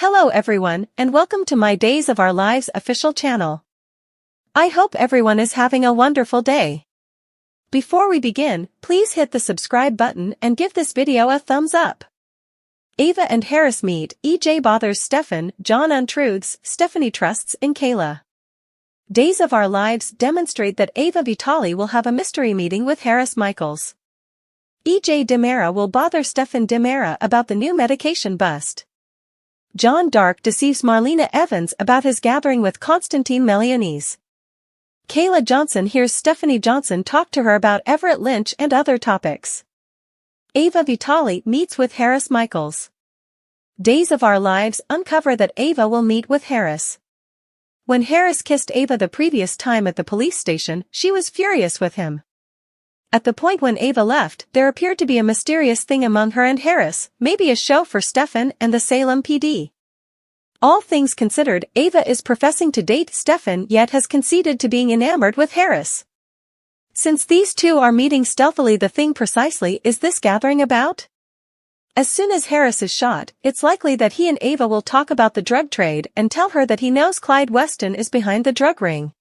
Hello everyone, and welcome to my Days of Our Lives official channel. I hope everyone is having a wonderful day. Before we begin, please hit the subscribe button and give this video a thumbs up. Ava and Harris meet, EJ bothers Stefan, John untruths, Stephanie trusts in Kayla. Days of Our Lives demonstrate that Ava Vitali will have a mystery meeting with Harris Michaels. EJ Demera will bother Stefan Demera about the new medication bust. John Dark deceives Marlena Evans about his gathering with Constantine Melianese. Kayla Johnson hears Stephanie Johnson talk to her about Everett Lynch and other topics. Ava Vitali meets with Harris Michaels. Days of Our Lives uncover that Ava will meet with Harris. When Harris kissed Ava the previous time at the police station, she was furious with him. At the point when Ava left, there appeared to be a mysterious thing among her and Harris, maybe a show for Stefan and the Salem PD. All things considered, Ava is professing to date Stefan yet has conceded to being enamored with Harris. Since these two are meeting stealthily, the thing precisely is this gathering about? As soon as Harris is shot, it's likely that he and Ava will talk about the drug trade and tell her that he knows Clyde Weston is behind the drug ring.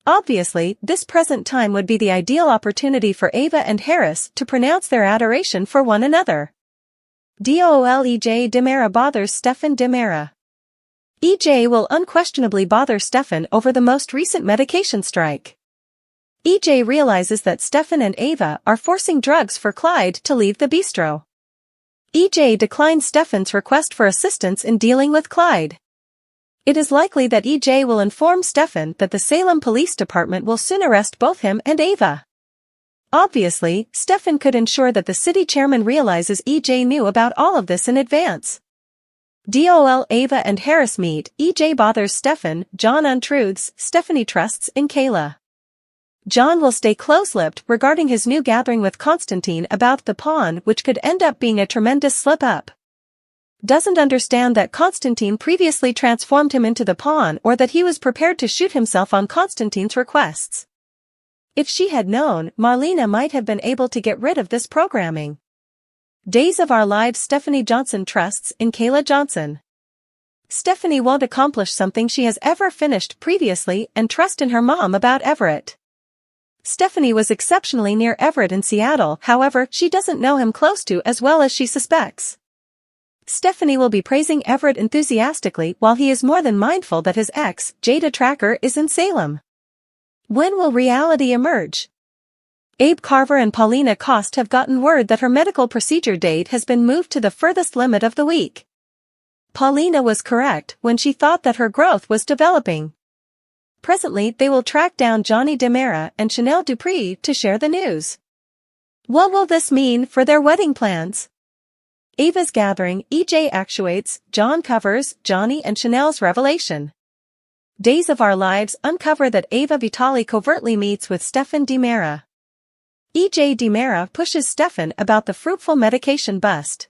Obviously, this present time would be the ideal opportunity for Ava and Harris to pronounce their adoration for one another. EJ Demera bothers Stefan Demera. EJ will unquestionably bother Stefan over the most recent medication strike. EJ realizes that Stefan and Ava are forcing drugs for Clyde to leave the bistro. EJ declines Stefan's request for assistance in dealing with Clyde. It is likely that EJ will inform Stefan that the Salem Police Department will soon arrest both him and Ava. Obviously, Stefan could ensure that the city chairman realizes EJ knew about all of this in advance. Ava and Harris meet, EJ bothers Stefan, John untruths, Stephanie trusts in Kayla. John will stay close-lipped regarding his new gathering with Constantine about the pawn, which could end up being a tremendous slip-up. Doesn't understand that Constantine previously transformed him into the pawn or that he was prepared to shoot himself on Constantine's requests. If she had known, Marlena might have been able to get rid of this programming. Days of Our Lives Stephanie Johnson trusts in Kayla Johnson. Stephanie won't accomplish something she has ever finished previously and trust in her mom about Everett. Stephanie was exceptionally near Everett in Seattle, however, she doesn't know him close to as well as she suspects. Stephanie will be praising Everett enthusiastically while he is more than mindful that his ex, Jada Tracker, is in Salem. When will reality emerge? Abe Carver and Paulina Cost have gotten word that her medical procedure date has been moved to the furthest limit of the week. Paulina was correct when she thought that her growth was developing. Presently, they will track down Johnny Demera and Chanel Dupree to share the news. What will this mean for their wedding plans? Ava's gathering, EJ actuates, John covers, Johnny and Chanel's revelation. Days of Our Lives uncover that Ava Vitali covertly meets with Stefan Demera. EJ Demera pushes Stefan about the fruitful medication bust.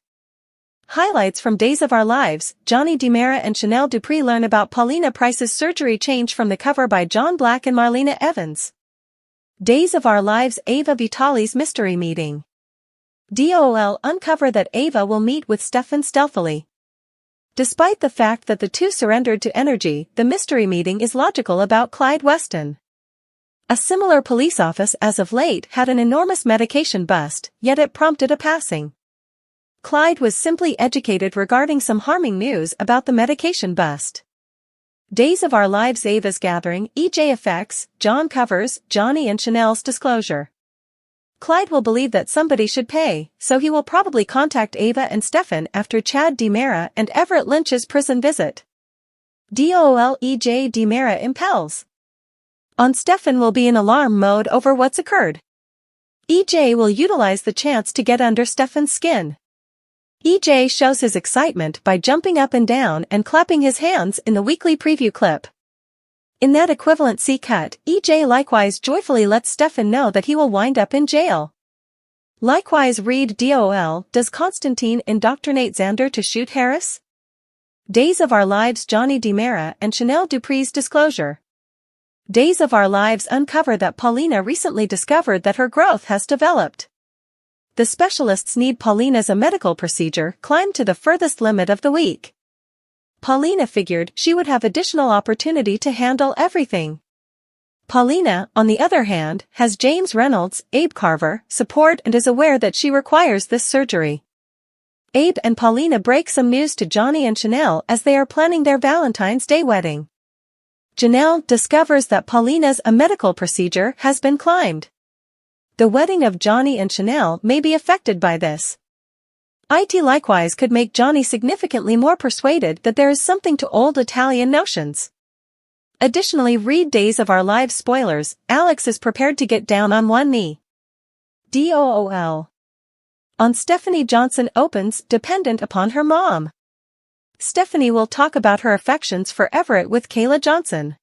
Highlights from Days of Our Lives, Johnny Demera and Chanel Dupree learn about Paulina Price's surgery change from the cover by John Black and Marlena Evans. Days of Our Lives Ava Vitali's mystery meeting. Uncover that Ava will meet with Stefan stealthily. Despite the fact that the two surrendered to energy, the mystery meeting is logical about Clyde Weston. A similar police office as of late had an enormous medication bust, yet it prompted a passing. Clyde was simply educated regarding some harming news about the medication bust. Days of Our Lives Ava's gathering, EJ effects, John covers, Johnny and Chanel's disclosure. Clyde will believe that somebody should pay, so he will probably contact Ava and Stefan after Chad Demera and Everett Lynch's prison visit. EJ Demera impels on Stefan will be in alarm mode over what's occurred. EJ will utilize the chance to get under Stefan's skin. EJ shows his excitement by jumping up and down and clapping his hands in the weekly preview clip. In that equivalent C-cut, EJ likewise joyfully lets Stefan know that he will wind up in jail. Likewise read does Constantine indoctrinate Xander to shoot Harris? Days of Our Lives Johnny Demera and Chanel Dupree's disclosure. Days of Our Lives uncover that Paulina recently discovered that her growth has developed. The specialists need Paulina's medical procedure climbed to the furthest limit of the week. Paulina figured she would have additional opportunity to handle everything. Paulina, on the other hand, has James Reynolds, Abe Carver, support and is aware that she requires this surgery. Abe and Paulina break some news to Johnny and Chanel as they are planning their Valentine's Day wedding. Janelle discovers that Paulina's medical procedure has been claimed. The wedding of Johnny and Chanel may be affected by this. It likewise could make Johnny significantly more persuaded that there is something to old Italian notions. Additionally, read Days of Our Lives spoilers, Alex is prepared to get down on one knee. DOOL. On Stephanie Johnson opens dependent upon her mom. Stephanie will talk about her affections for Everett with Kayla Johnson.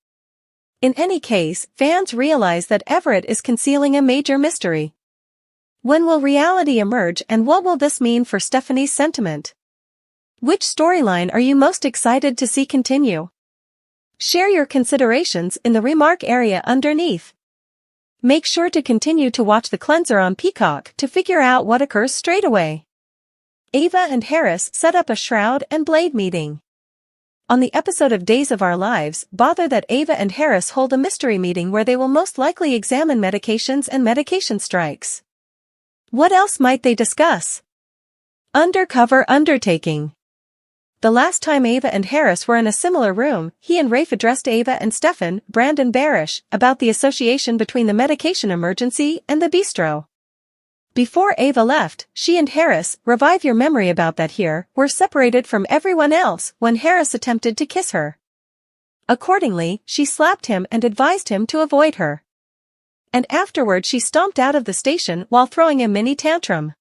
In any case, fans realize that Everett is concealing a major mystery. When will reality emerge and what will this mean for Stephanie's sentiment? Which storyline are you most excited to see continue? Share your considerations in the remark area underneath. Make sure to continue to watch The Cleanser on Peacock to figure out what occurs straight away. Ava and Harris set up a Shroud and Blade meeting. On the episode of Days of Our Lives, bother that Ava and Harris hold a mystery meeting where they will most likely examine medications and medication strikes. What else might they discuss? Undercover undertaking. The last time Ava and Harris were in a similar room, he and Rafe addressed Ava and Stefan, Brandon Barish, about the association between the medication emergency and the bistro. Before Ava left, she and Harris, revive your memory about that here, were separated from everyone else when Harris attempted to kiss her. Accordingly, she slapped him and advised him to avoid her. And afterward she stomped out of the station while throwing a mini tantrum.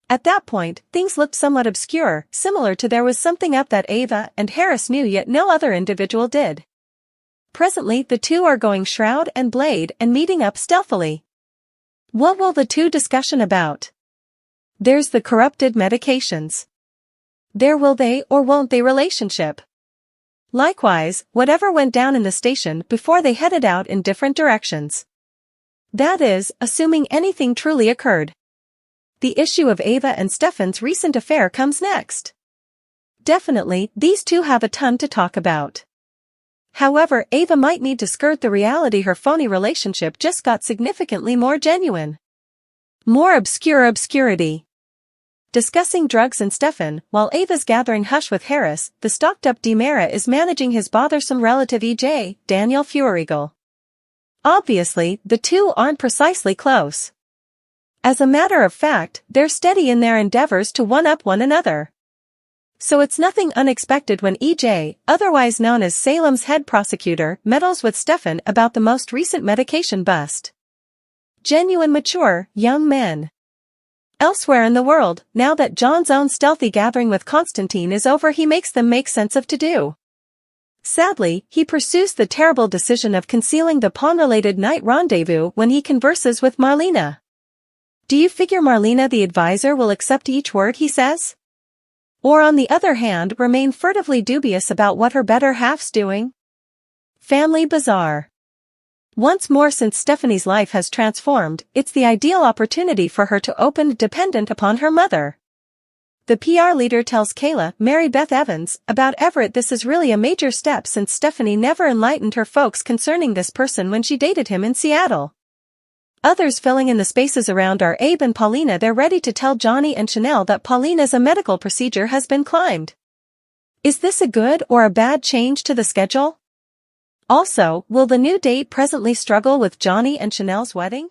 At that point, things looked somewhat obscure, similar to there was something up that Ava and Harris knew yet no other individual did. Presently the two are going Shroud and Blade and meeting up stealthily. What will the two discussion about? There's the corrupted medications. There will they or won't they relationship. Likewise, whatever went down in the station before they headed out in different directions. That is, assuming anything truly occurred. The issue of Ava and Stefan's recent affair comes next. Definitely, these two have a ton to talk about. However, Ava might need to skirt the reality her phony relationship just got significantly more genuine. More obscure obscurity. Discussing drugs and Stefan, while Ava's gathering hush with Harris, the stocked-up DiMera is managing his bothersome relative EJ, Daniel Feuerriegel. Obviously, the two aren't precisely close. As a matter of fact, they're steady in their endeavors to one-up one another. So it's nothing unexpected when EJ, otherwise known as Salem's head prosecutor, meddles with Stefan about the most recent medication bust. Genuine mature, young men. Elsewhere in the world, now that John's own stealthy gathering with Constantine is over, he makes them make sense of to-do. Sadly, he pursues the terrible decision of concealing the pawn-related night rendezvous when he converses with Marlena. Do you figure Marlena the advisor will accept each word he says? Or on the other hand remain furtively dubious about what her better half's doing? Family Bazaar. Once more, since Stephanie's life has transformed, it's the ideal opportunity for her to open dependent upon her mother. The PR leader tells Kayla, Mary Beth Evans, about Everett. This is really a major step since Stephanie never enlightened her folks concerning this person when she dated him in Seattle. Others filling in the spaces around are Abe and Paulina. They're ready to tell Johnny and Chanel that Paulina's medical procedure has been claimed. Is this a good or a bad change to the schedule? Also, will the new date presently struggle with Johnny and Chanel's wedding?